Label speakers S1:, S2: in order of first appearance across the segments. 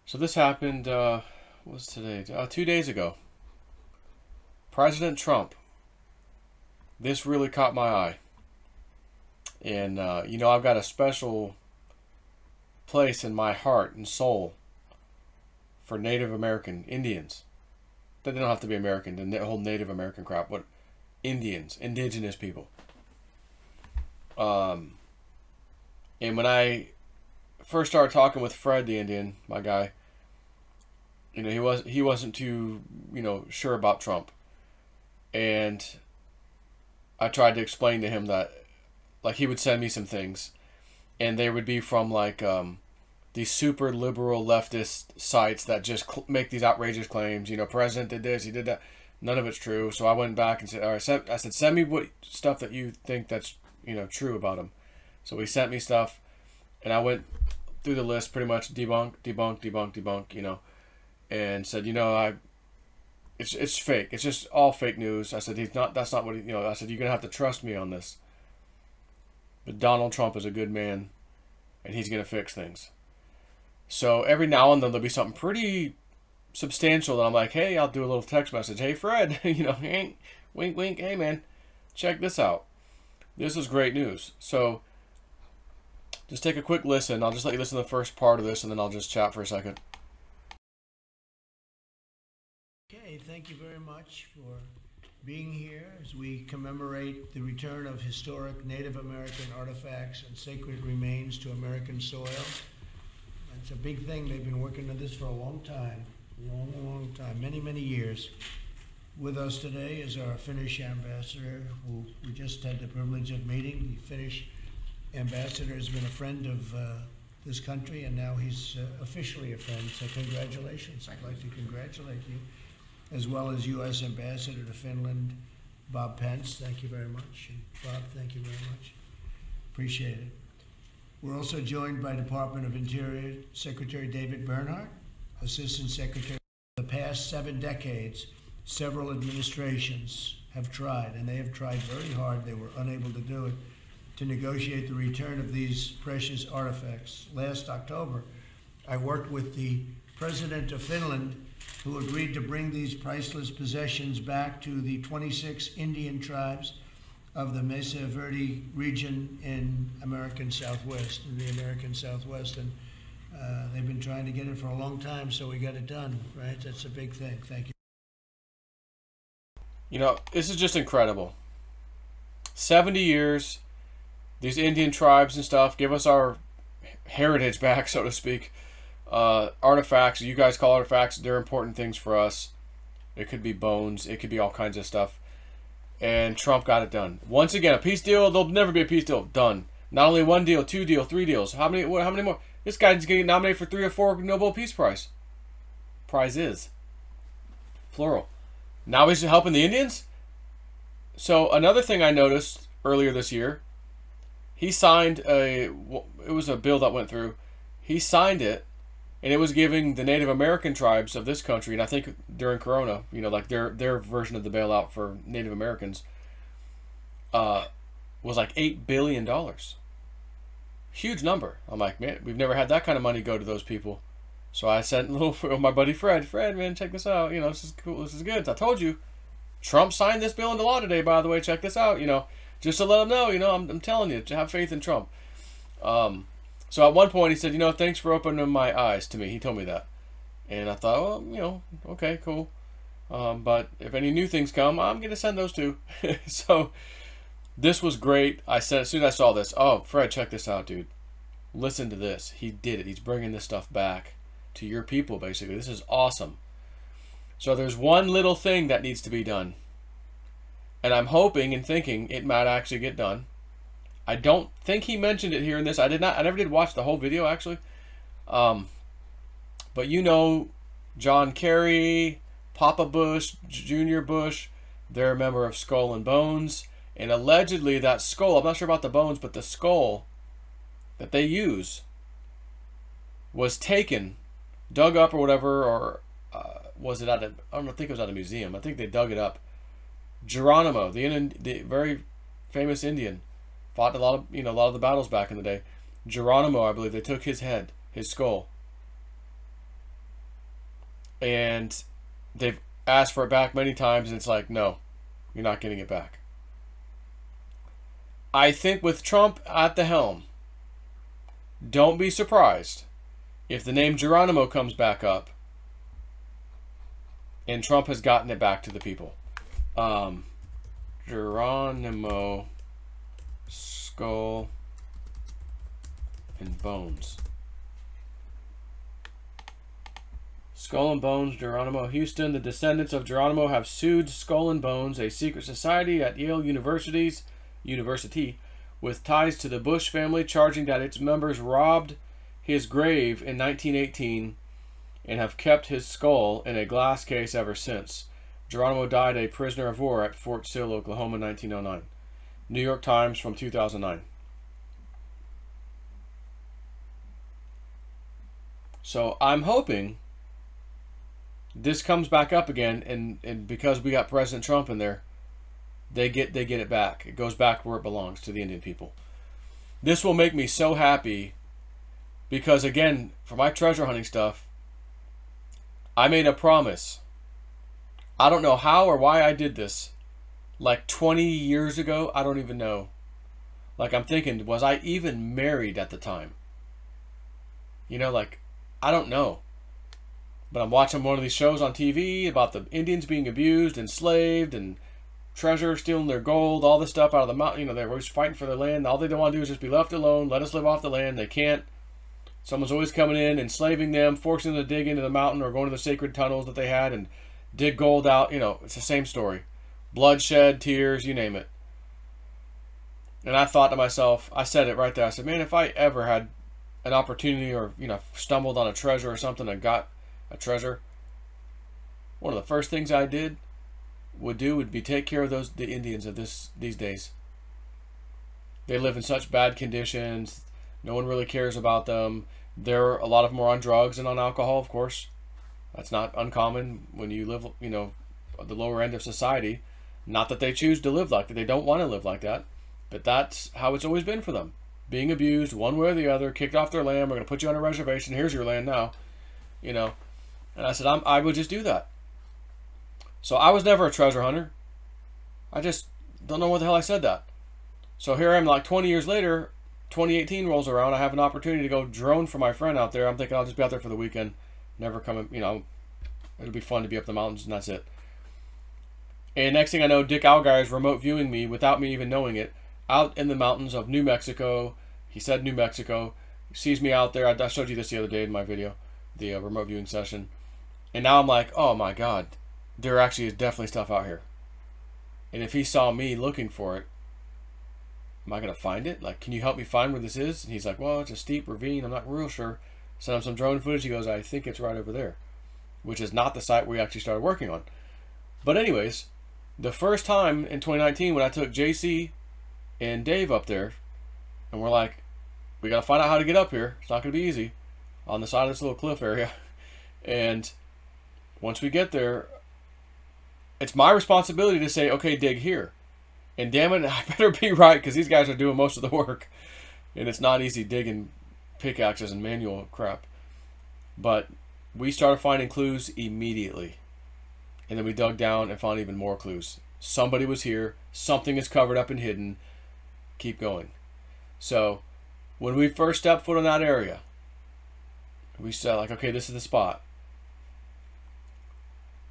S1: So this happened, what was today? 2 days ago. President Trump. This really caught my eye. And, you know, I've got a special place in my heart and soul for Native American Indians. They don't have to be American, the whole Native American crap, but Indians, indigenous people. And when I first started talking with Fred the Indian, my guy, you know, he wasn't too, you know, sure about Trump. And I tried to explain to him that, like, he would send me some things, and they would be from, like, these super liberal leftist sites that just make these outrageous claims. You know, president did this, he did that. None of it's true. So I went back and said, all right, I said, send me what stuff that you think that's, you know, true about him. So he sent me stuff, and I went through the list, pretty much debunk, debunk, debunk, debunk, you know, and said, you know, it's fake. It's just all fake news. I said, that's not what he, you know, I said, you're going to have to trust me on this. But Donald Trump is a good man, and he's going to fix things. So every now and then there'll be something pretty substantial that I'm like, hey, I'll do a little text message. Hey, Fred, you know, hey, wink, wink. Hey, man, check this out. This is great news. So just take a quick listen. I'll just let you listen to the first part of this, and then I'll just chat for a second.
S2: Okay, thank you very much for being here as we commemorate the return of historic Native American artifacts and sacred remains to American soil. It's a big thing. They've been working on this for a long time, long time, many, many years. With us today is our Finnish ambassador, who we just had the privilege of meeting. The Finnish ambassador has been a friend of this country, and now he's officially a friend, so congratulations. I'd like to congratulate you, as well as U.S. Ambassador to Finland, Bob Pence. Thank you very much. And Bob, thank you very much. Appreciate it. We're also joined by Department of Interior Secretary David Bernhardt, Assistant Secretary. For the past 7 decades, several administrations have tried, and they have tried very hard, they were unable to do it, to negotiate the return of these precious artifacts. Last October, I worked with the President of Finland, who agreed to bring these priceless possessions back to the 26 Indian tribes of the Mesa Verde region in the American Southwest. And they've been trying to get it for a long time, so we got it done, right? That's a big thing. Thank you.
S1: You know, this is just incredible. 70 years, these Indian tribes and stuff give us our heritage back, so to speak. Artifacts, you guys call artifacts, they're important things for us. It could be bones, it could be all kinds of stuff. And Trump got it done. Once again, a peace deal, there'll never be a peace deal. Done. Not only 1 deal, 2 deal, 3 deals. How many more? This guy's getting nominated for 3 or 4 Nobel Peace Prize. Prizes. Plural. Now he's helping the Indians? So another thing I noticed earlier this year, he signed it was a bill that went through. He signed it, and it was giving the Native American tribes of this country, and I think during Corona, you know, like their version of the bailout for Native Americans, was like $8 billion. Huge number. I'm like, man, we've never had that kind of money go to those people. So I sent a little, my buddy Fred, man, check this out. You know, this is cool. This is good. I told you, Trump signed this bill into law today, by the way. Check this out. You know, just to let him know, you know, I'm telling you, to have faith in Trump. So at one point he said, you know, thanks for opening my eyes to me. He told me that. And I thought, well, you know, okay, cool. But if any new things come, I'm going to send those too. So this was great. I said, as soon as I saw this, oh, Fred, check this out, dude. Listen to this. He did it. He's bringing this stuff back to your people, basically. This is awesome. So there's one little thing that needs to be done. And I'm hoping and thinking it might actually get done. I don't think he mentioned it here in this. I never did watch the whole video, actually. But you know, John Kerry, Papa Bush, Junior Bush, they're a member of Skull and Bones. And allegedly that skull, I'm not sure about the bones, but the skull that they use was taken, dug up or whatever, or was it at a, I don't think it was at a museum. I think they dug it up. Geronimo, the very famous Indian, fought a lot of the battles back in the day. Geronimo, I believe, they took his head, his skull, And they've asked for it back many times, and it's like, no, you're not getting it back. I think with Trump at the helm, don't be surprised if the name Geronimo comes back up and Trump has gotten it back to the people. Geronimo, skull and bones. Skull and Bones, Geronimo, Houston. The descendants of Geronimo have sued Skull and Bones, a secret society at Yale University, with ties to the Bush family, charging that its members robbed his grave in 1918 and have kept his skull in a glass case ever since. Geronimo died a prisoner of war at Fort Sill, Oklahoma, in 1909. New York Times from 2009. So I'm hoping this comes back up again, and because we got President Trump in there, they get it back. It goes back where it belongs, to the Indian people. This will make me so happy because, again, for my treasure hunting stuff, I made a promise. I don't know how or why I did this. Like 20 years ago, I don't even know. Like, I'm thinking, was I even married at the time? You know, like, I don't know. But I'm watching one of these shows on TV about the Indians being abused, enslaved, and treasure, stealing their gold, all this stuff out of the mountain. You know, they're always fighting for their land. All they don't want to do is just be left alone. Let us live off the land. They can't. Someone's always coming in, enslaving them, forcing them to dig into the mountain or going to the sacred tunnels that they had and dig gold out. You know, it's the same story. Bloodshed, tears, you name it. And I thought to myself, I said it right there. I said, man, if I ever had an opportunity or, you know, stumbled on a treasure or something and got a treasure, one of the first things I would be take care of the Indians of these days. They live in such bad conditions. No one really cares about them. A lot of them are on drugs and on alcohol, of course. That's not uncommon when you live, you know, at the lower end of society. Not that they choose to live like that. They don't want to live like that. But that's how it's always been for them. Being abused one way or the other, kicked off their land. We're going to put you on a reservation. Here's your land now. You know. And I said, I would just do that. So I was never a treasure hunter. I just don't know what the hell I said that. So here I am, like 20 years later, 2018 rolls around. I have an opportunity to go drone for my friend out there. I'm thinking I'll just be out there for the weekend. Never come, you know, it'll be fun to be up the mountains, and that's it. And next thing I know, Dick Algar is remote viewing me without me even knowing it, out in the mountains of New Mexico. He said New Mexico. He sees me out there. I showed you this the other day in my video, the remote viewing session. And now I'm like, oh my God, there actually is definitely stuff out here. And if he saw me looking for it, am I going to find it? Like, can you help me find where this is? And he's like, well, it's a steep ravine. I'm not real sure. Sent him some drone footage. He goes, I think it's right over there, which is not the site we actually started working on. But anyways, the first time in 2019 when I took JC and Dave up there, and we're like, we got to find out how to get up here. It's not going to be easy on the side of this little cliff area. And once we get there, it's my responsibility to say, okay, dig here. And damn it, I better be right, because these guys are doing most of the work. And it's not easy digging pickaxes and manual crap. But we started finding clues immediately. And then we dug down and found even more clues. Somebody was here. Something is covered up and hidden. Keep going. So when we first stepped foot in that area, we said, like, okay, this is the spot.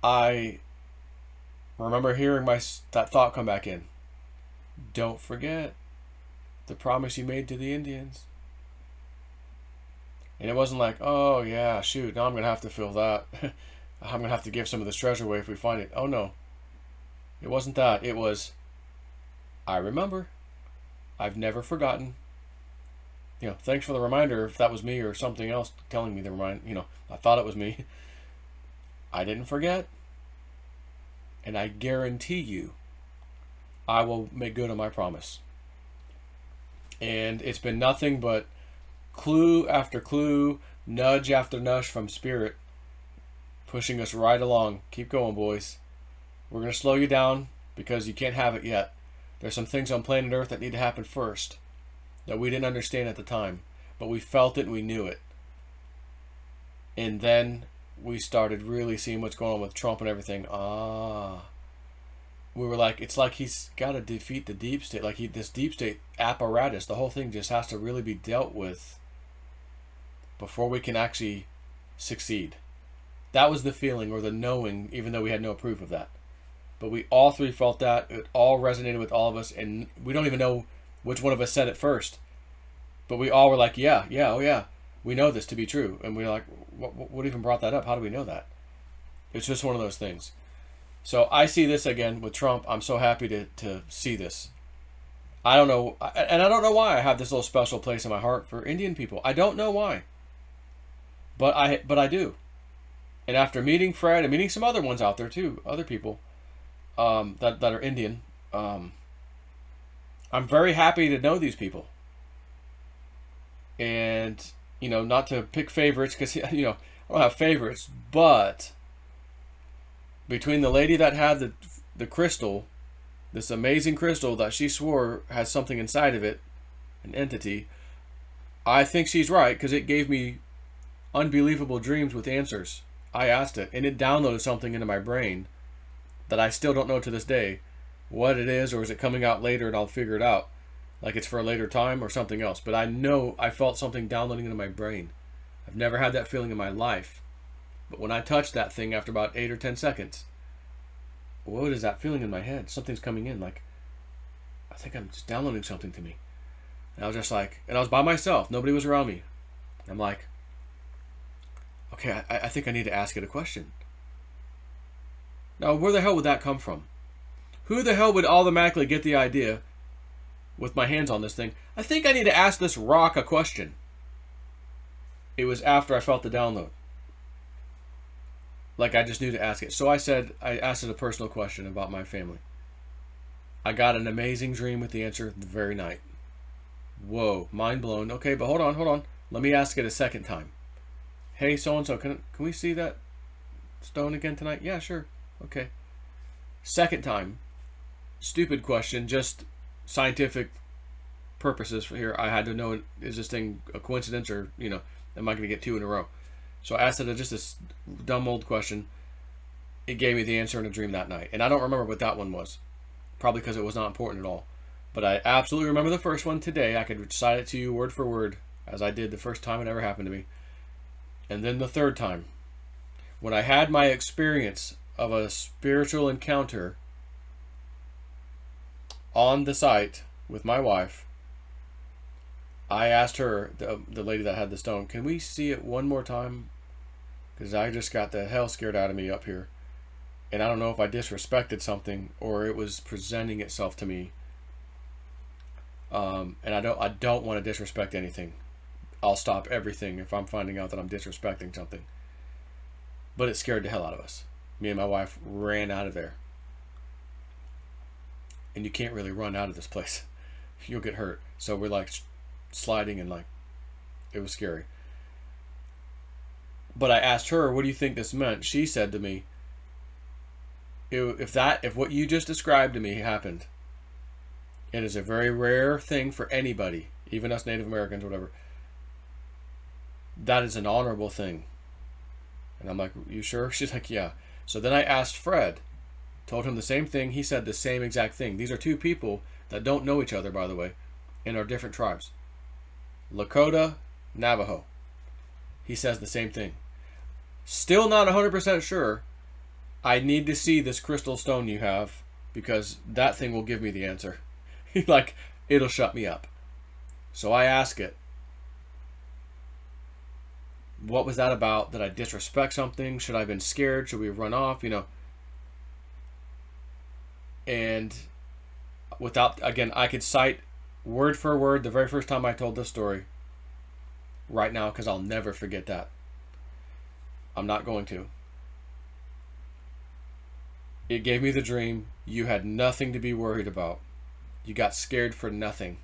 S1: I remember hearing that thought come back in. Don't forget the promise you made to the Indians. And it wasn't like, oh yeah, shoot, now I'm going to have to fill that. I'm going to have to give some of this treasure away if we find it. Oh no. It wasn't that. It was, I remember. I've never forgotten. You know, thanks for the reminder if that was me or something else telling me the reminder. You know, I thought it was me. I didn't forget. And I guarantee you, I will make good on my promise. And it's been nothing but clue after clue, nudge after nudge from Spirit, pushing us right along. Keep going, boys. We're going to slow you down because you can't have it yet. There's some things on planet Earth that need to happen first that we didn't understand at the time, but we felt it and we knew it. And then we started really seeing what's going on with Trump and everything. We were like, it's like he's got to defeat the deep state. Like this deep state apparatus, the whole thing just has to really be dealt with before we can actually succeed. That was the feeling, or the knowing, even though we had no proof of that. But we all three felt that. It all resonated with all of us, and we don't even know which one of us said it first. But we all were like, yeah, oh yeah, we know this to be true. And we were like, what even brought that up? How do we know that? It's just one of those things. So I see this again with Trump. I'm so happy to see this. I don't know, and I don't know why I have this little special place in my heart for Indian people. I don't know why. But I do. And after meeting Fred and meeting some other ones out there too, other people that are Indian, I'm very happy to know these people. And, you know, not to pick favorites, because, you know, I don't have favorites, but between the lady that had the crystal, this amazing crystal that she swore has something inside of it, an entity, I think she's right, because it gave me unbelievable dreams with answers. I asked it, and it downloaded something into my brain that I still don't know to this day what it is, or is it coming out later and I'll figure it out. Like it's for a later time or something else. But I know I felt something downloading into my brain. I've never had that feeling in my life. But when I touched that thing after about 8 or 10 seconds, what is that feeling in my head? Something's coming in. Like, I think I'm just downloading something to me. And I was just like, and I was by myself. Nobody was around me. I'm like, okay, I think I need to ask it a question. Now, where the hell would that come from? Who the hell would automatically get the idea with my hands on this thing? I think I need to ask this rock a question. It was after I felt the download. Like I just knew to ask it. So I asked it a personal question about my family. I got an amazing dream with the answer the very night. Whoa, mind blown. Okay, but hold on. Let me ask it a second time. Hey, so-and-so, can we see that stone again tonight? Yeah, sure. Okay. Second time. Stupid question, just scientific purposes for here. I had to know, is this thing a coincidence, or, you know, am I going to get 2 in a row? So I asked it just this dumb old question. It gave me the answer in a dream that night. And I don't remember what that one was. Probably because it was not important at all. But I absolutely remember the first one today. I could recite it to you word for word, as I did the first time it ever happened to me. And then the third time, when I had my experience of a spiritual encounter on the site with my wife, I asked her, the lady that had the stone, can we see it one more time? Because I just got the hell scared out of me up here. And I don't know if I disrespected something or it was presenting itself to me. And I don't want to disrespect anything. I'll stop everything if I'm finding out that I'm disrespecting something. But it scared the hell out of us. Me and my wife ran out of there. And you can't really run out of this place. You'll get hurt. So we're like sliding, and like, it was scary. But I asked her, what do you think this meant? She said to me, if what you just described to me happened, it is a very rare thing for anybody, even us Native Americans, whatever. That is an honorable thing. And I'm like, you sure? She's like, yeah. So then I asked Fred, told him the same thing. He said the same exact thing. These are two people that don't know each other, by the way, and are different tribes. Lakota, Navajo. He says the same thing. Still not 100% sure. I need to see this crystal stone you have, because that thing will give me the answer. Like, it'll shut me up. So I ask it, what was that about? Did I disrespect something? Should I have been scared? Should we run off? You know. And without, again, I could cite word for word the very first time I told this story right now, because I'll never forget that. I'm not going to. It gave me the dream. You had nothing to be worried about. You got scared for nothing.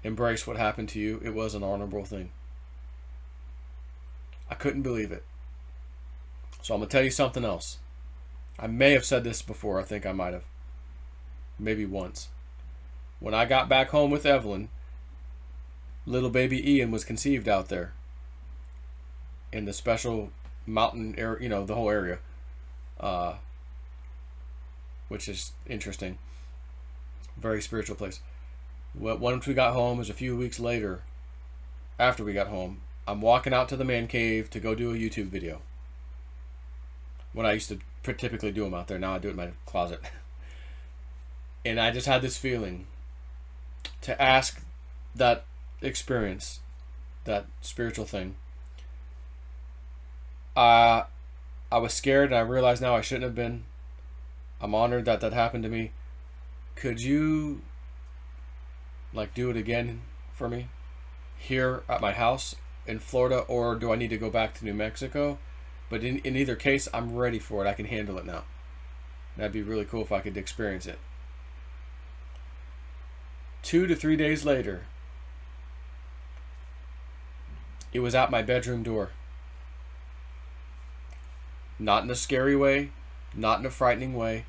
S1: Embrace what happened to you. It was an honorable thing. I couldn't believe it. So I'm going to tell you something else. I may have said this before. I think I might have. Maybe once. When I got back home with Evelyn, little baby Ian was conceived out there in the special mountain area, you know, the whole area, which is interesting. Very spiritual place. Once we got home, it was a few weeks later, after we got home, I'm walking out to the man cave to go do a YouTube video. When I used to typically do them out there, now I do it in my closet. And I just had this feeling to ask that experience, that spiritual thing. I was scared, and I realize now I shouldn't have been. I'm honored that that happened to me. Could you, like, do it again for me here at my house in Florida, or do I need to go back to New Mexico? But in either case, I'm ready for it. I can handle it now. That'd be really cool if I could experience it. 2 to 3 days later, it was at my bedroom door. Not in a scary way, not in a frightening way,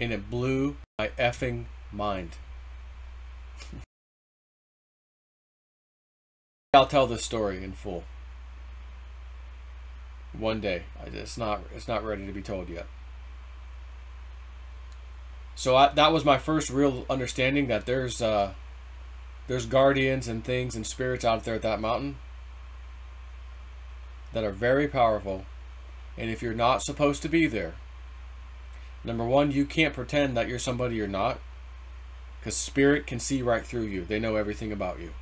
S1: and it blew my effing mind. I'll tell this story in full one day. It's not ready to be told yet. So that was my first real understanding that there's guardians and things and spirits out there at that mountain that are very powerful. And if you're not supposed to be there, number one, you can't pretend that you're somebody you're not, because spirit can see right through you. They know everything about you.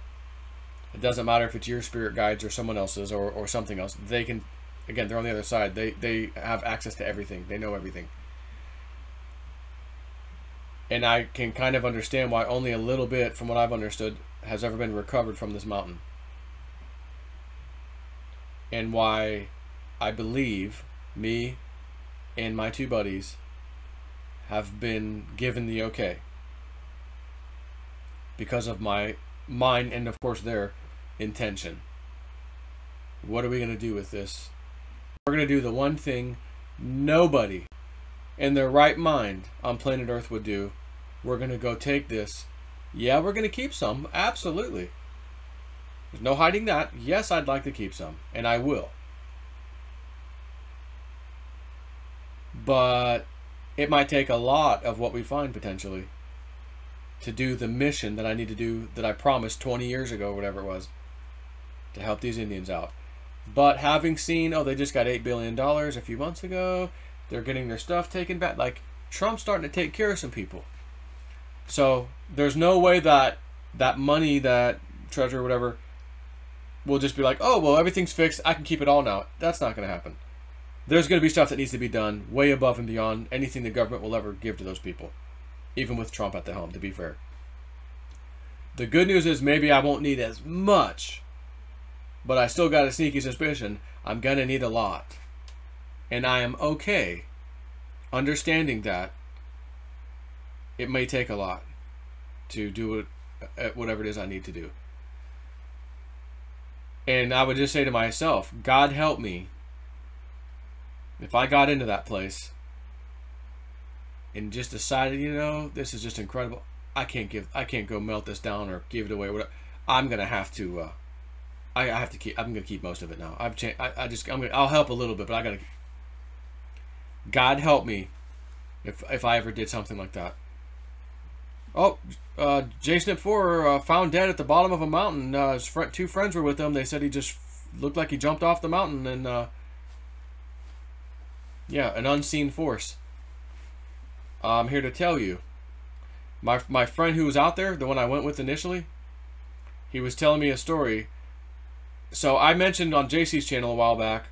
S1: It doesn't matter if it's your spirit guides or someone else's or something else. They can, again, they're on the other side. They have access to everything. They know everything. And I can kind of understand why only a little bit, from what I've understood, has ever been recovered from this mountain. And why I believe me and my 2 buddies have been given the okay. Because of mine and of course their intention. What are we going to do with this? We're going to do the one thing nobody in their right mind on planet Earth would do. We're going to go take this. Yeah, we're going to keep some. Absolutely. There's no hiding that. Yes, I'd like to keep some. And I will. But it might take a lot of what we find potentially to do the mission that I need to do, that I promised 20 years ago, whatever it was, to help these Indians out. But having seen, oh, they just got $8 billion a few months ago, they're getting their stuff taken back. Like, Trump's starting to take care of some people. So there's no way that that money, that treasure, whatever, will just be like, oh, well, everything's fixed, I can keep it all now. That's not going to happen. There's going to be stuff that needs to be done way above and beyond anything the government will ever give to those people. Even with Trump at the helm, to be fair. The good news is maybe I won't need as much, but I still got a sneaky suspicion I'm going to need a lot. And I am okay understanding that it may take a lot to do it, whatever it is I need to do. And I would just say to myself, God help me if I got into that place and just decided, you know, this is just incredible. I can't go melt this down or give it away. Whatever. I'm gonna have to. I'm gonna keep most of it now. I'll help a little bit, but I gotta. God help me, if I ever did something like that. Oh, J-Snip4 found dead at the bottom of a mountain. His 2 friends were with him. They said he just looked like he jumped off the mountain, and yeah, an unseen force. I'm here to tell you, my friend who was out there, the one I went with initially, he was telling me a story. So I mentioned on JC's channel a while back,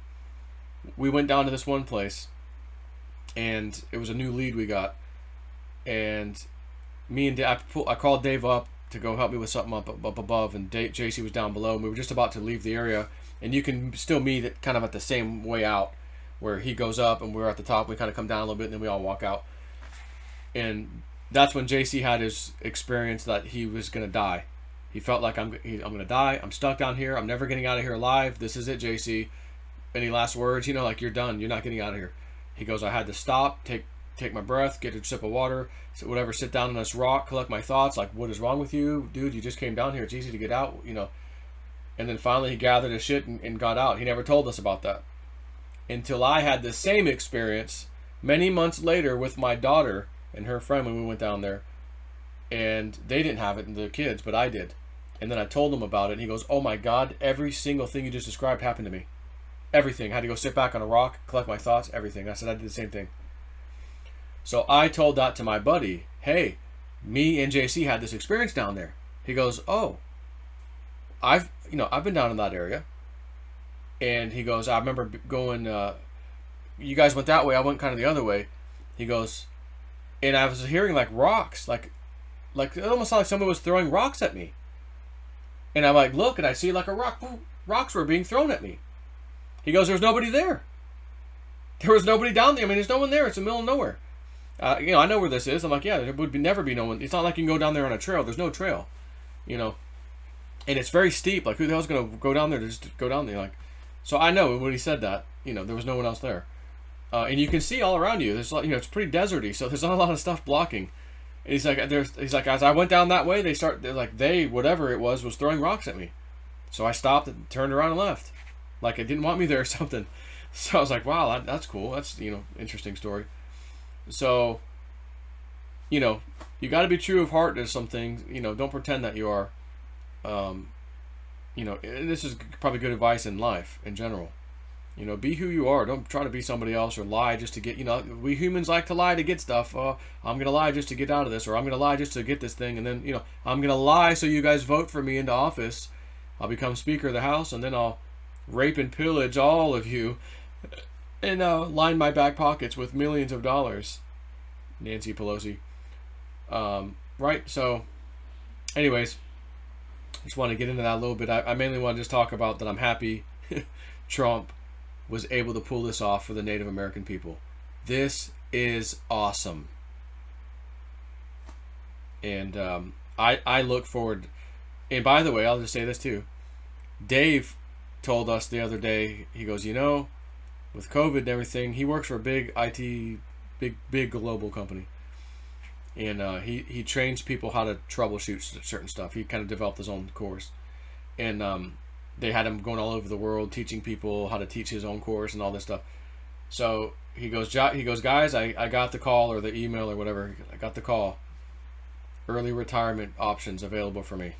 S1: we went down to this one place, and it was a new lead we got, and me and Dave, I called Dave up to go help me with something up above, and JC was down below, and we were just about to leave the area, and you can still meet it kind of at the same way out, where he goes up and we're at the top. We kind of come down a little bit, and then we all walk out. And that's when JC had his experience that he was gonna die. He felt like I'm gonna die. I'm stuck down here. I'm never getting out of here alive. This is it, JC. Any last words? You know, like, you're done. You're not getting out of here. He goes, I had to stop, take my breath, get a sip of water, whatever, sit down on this rock, collect my thoughts. Like, what is wrong with you, dude? You just came down here. It's easy to get out, you know. And then finally he gathered his shit and got out. He never told us about that. Until I had the same experience many months later with my daughter and her friend when we went down there. And they didn't have it, the kids, but I did. And then I told him about it, and he goes, oh my God, every single thing you just described happened to me. Everything. I had to go sit back on a rock, collect my thoughts, everything. I said I did the same thing. So I told that to my buddy, hey, me and JC had this experience down there. He goes, oh, I've been down in that area. And he goes, I remember going, you guys went that way, I went kind of the other way. He goes, and I was hearing like rocks, like it almost sounded like somebody was throwing rocks at me. And I like look, and I see like a rock. Rocks were being thrown at me. He goes, "There's nobody there. There was nobody down there. I mean, there's no one there. It's the middle of nowhere. I know where this is." I'm like, "Yeah, there would never be no one. It's not like you can go down there on a trail. There's no trail, and it's very steep. Like, who the hell's gonna go down there to just go down there? Like, so I know when he said that, there was no one else there, and you can see all around you. There's it's pretty deserty, so there's not a lot of stuff blocking." And he's like, as I went down that way, whatever it was throwing rocks at me. So I stopped and turned around and left. Like it didn't want me there or something. So I was like, wow, that's cool. That's, interesting story. So, you got to be true of heart to some things. Don't pretend that you are. And this is probably good advice in life in general. Be who you are. Don't try to be somebody else or lie just to get, we humans like to lie to get stuff. I'm going to lie just to get out of this, or I'm going to lie just to get this thing. And then, I'm going to lie so you guys vote for me into office. I'll become Speaker of the House, and then I'll rape and pillage all of you and line my back pockets with millions of dollars. Nancy Pelosi. Right? So, anyways, just want to get into that a little bit. I mainly want to just talk about that I'm happy Trump was able to pull this off for the Native American people. This is awesome. And I look forward. And by the way, I'll just say this too. Dave told us the other day, he goes, with COVID and everything, he works for a big IT, big global company. And he trains people how to troubleshoot certain stuff. He kind of developed his own course. And they had him going all over the world teaching people how to teach his own course and all this stuff. So he goes, guys, I got the call or the email or whatever. I got the call. Early retirement options available for me.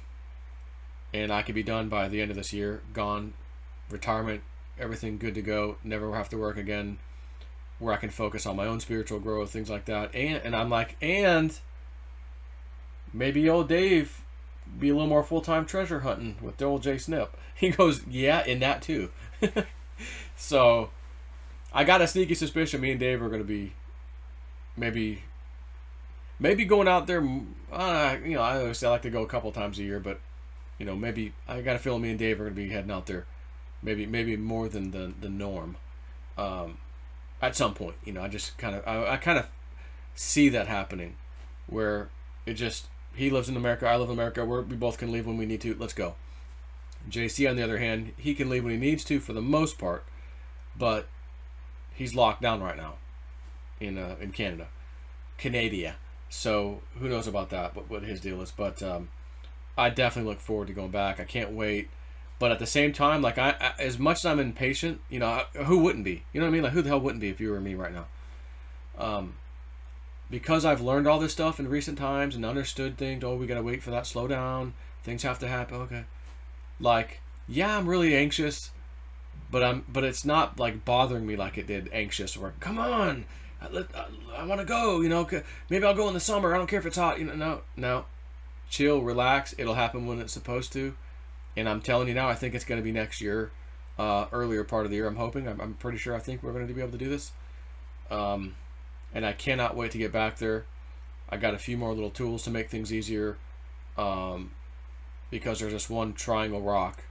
S1: And I could be done by the end of this year. Gone. Retirement. Everything good to go. Never have to work again. Where I can focus on my own spiritual growth. Things like that. And I'm like, and maybe old Dave be a little more full-time treasure hunting with the old Jay Snip. He goes, yeah, in that too. So I got a sneaky suspicion me and Dave are going to be maybe going out there. I always say I like to go a couple times a year, but maybe I got a feeling me and Dave are going to be heading out there maybe more than the norm at some point. I just kind of see that happening where it just, he lives in America, I live in America, we both can leave when we need to. Let's go. JC, on the other hand, he can leave when he needs to for the most part, but he's locked down right now in Canada. So who knows about that, what his deal is. But I definitely look forward to going back. I can't wait. But at the same time, like I as much as I'm impatient, who wouldn't be? You know what I mean? Like who the hell wouldn't be if you were me right now? Because I've learned all this stuff in recent times and understood things. Oh, we gotta wait for that. Slow down. Things have to happen. Okay. Like, yeah, I'm really anxious, but it's not like bothering me like it did anxious. Or come on, I want to go. Maybe I'll go in the summer. I don't care if it's hot. No. Chill, relax. It'll happen when it's supposed to. And I'm telling you now, I think it's going to be next year, earlier part of the year. I'm hoping. I'm pretty sure. I think we're going to be able to do this. And I cannot wait to get back there. I got a few more little tools to make things easier. Because there's this one triangle rock.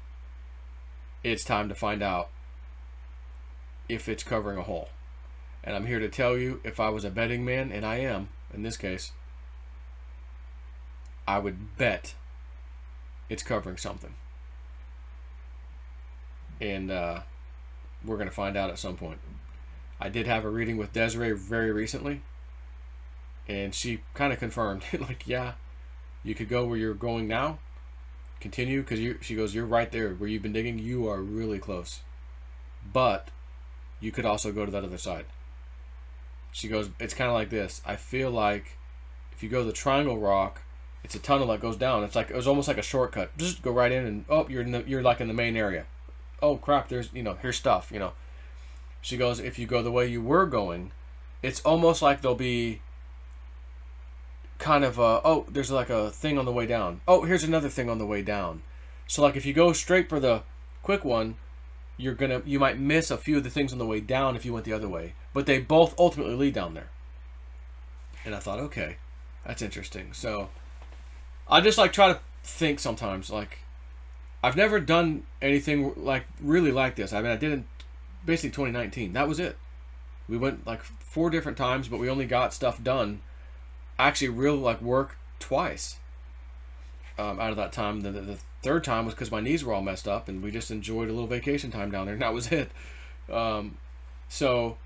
S1: It's time to find out if it's covering a hole. And I'm here to tell you, if I was a betting man, and I am, in this case, I would bet it's covering something. And we're going to find out at some point. I did have a reading with Desiree very recently, and she kind of confirmed, like, yeah, you could go where you're going now, continue, because she goes, you're right there where you've been digging. You are really close, but you could also go to that other side. She goes, it's kind of like this. I feel like if you go to the Triangle Rock, it's a tunnel that goes down. It's like, it was almost like a shortcut. Just go right in, and oh, you're like in the main area. Oh crap, there's, here's stuff, She goes, if you go the way you were going, it's almost like there'll be kind of oh, there's like a thing on the way down. Oh, here's another thing on the way down. So like if you go straight for the quick one, you might miss a few of the things on the way down if you went the other way. But they both ultimately lead down there. And I thought, okay, that's interesting. So I just like try to think sometimes, like, I've never done anything like really like this. I mean, I did it basically 2019. That was it. We went like 4 different times, but we only got stuff done. Actually, real like work twice. Out of that time, the third time was because my knees were all messed up, and we just enjoyed a little vacation time down there, and that was it. So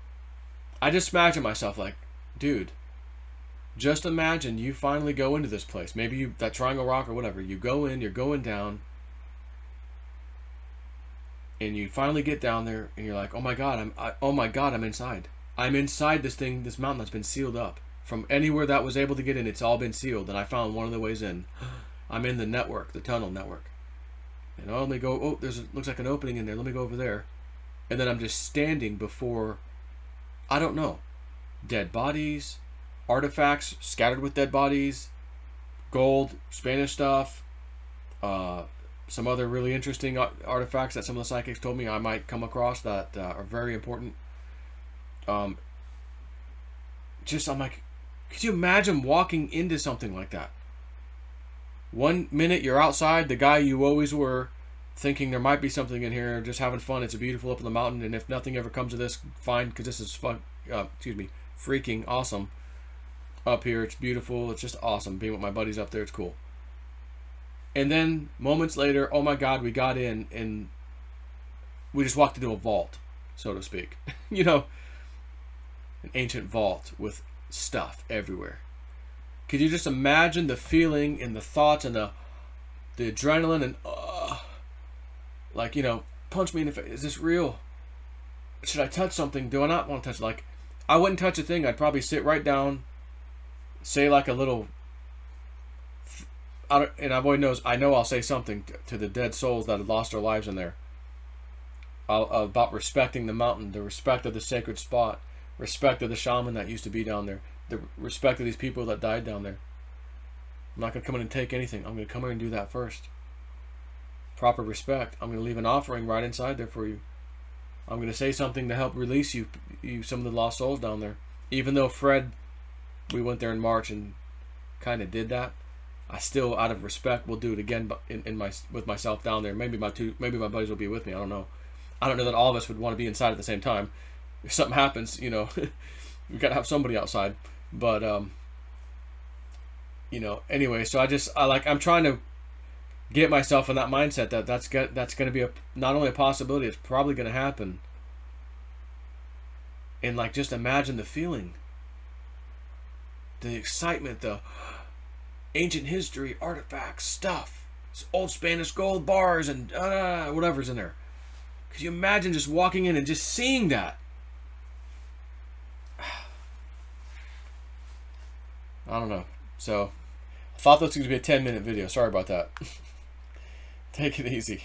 S1: I just imagine myself like, dude, just imagine you finally go into this place. Maybe that Triangle Rock or whatever. You go in, you're going down, and you finally get down there, and you're like, oh my god, I'm inside. I'm inside this thing, this mountain that's been sealed up. From anywhere that was able to get in, it's all been sealed, and I found one of the ways in. I'm in the network, the tunnel network. And let me go, oh, looks like an opening in there, let me go over there. And then I'm just standing before, I don't know, dead bodies, artifacts scattered with dead bodies, gold, Spanish stuff, some other really interesting artifacts that some of the psychics told me I might come across that are very important. I'm like, could you imagine walking into something like that? One minute you're outside, the guy you always were, thinking there might be something in here, just having fun. It's beautiful up in the mountain, and if nothing ever comes of this, fine, because this is fun. Freaking awesome up here. It's beautiful. It's just awesome being with my buddies up there. It's cool. And then moments later, oh my God, we got in and we just walked into a vault, so to speak. An ancient vault with stuff everywhere. Could you just imagine the feeling and the thoughts and the adrenaline and punch me in the face. Is this real? Should I touch something? Do I not want to touch it? Like, I wouldn't touch a thing. I'd probably sit right down, say like a little, and I've knows, I know I'll say something to the dead souls that had lost their lives in there. About respecting the mountain, the respect of the sacred spot, respect of the shaman that used to be down there, the respect of these people that died down there. I'm not going to come in and take anything. I'm going to come in and do that first. Proper respect. I'm going to leave an offering right inside there for you. I'm going to say something to help release you some of the lost souls down there. Even though Fred, we went there in March and kind of did that, I still, out of respect, will do it again with myself down there. Maybe my buddies will be with me. I don't know. I don't know that all of us would want to be inside at the same time. If something happens, we got to have somebody outside. But anyway, so I'm trying to get myself in that mindset that's going to be not only a possibility, it's probably going to happen. And just imagine the feeling, the excitement, the ancient history, artifacts, stuff, old Spanish gold bars and whatever's in there. Could you imagine just walking in and just seeing that? I don't know. So, I thought this was going to be a 10-minute video. Sorry about that. Take it easy.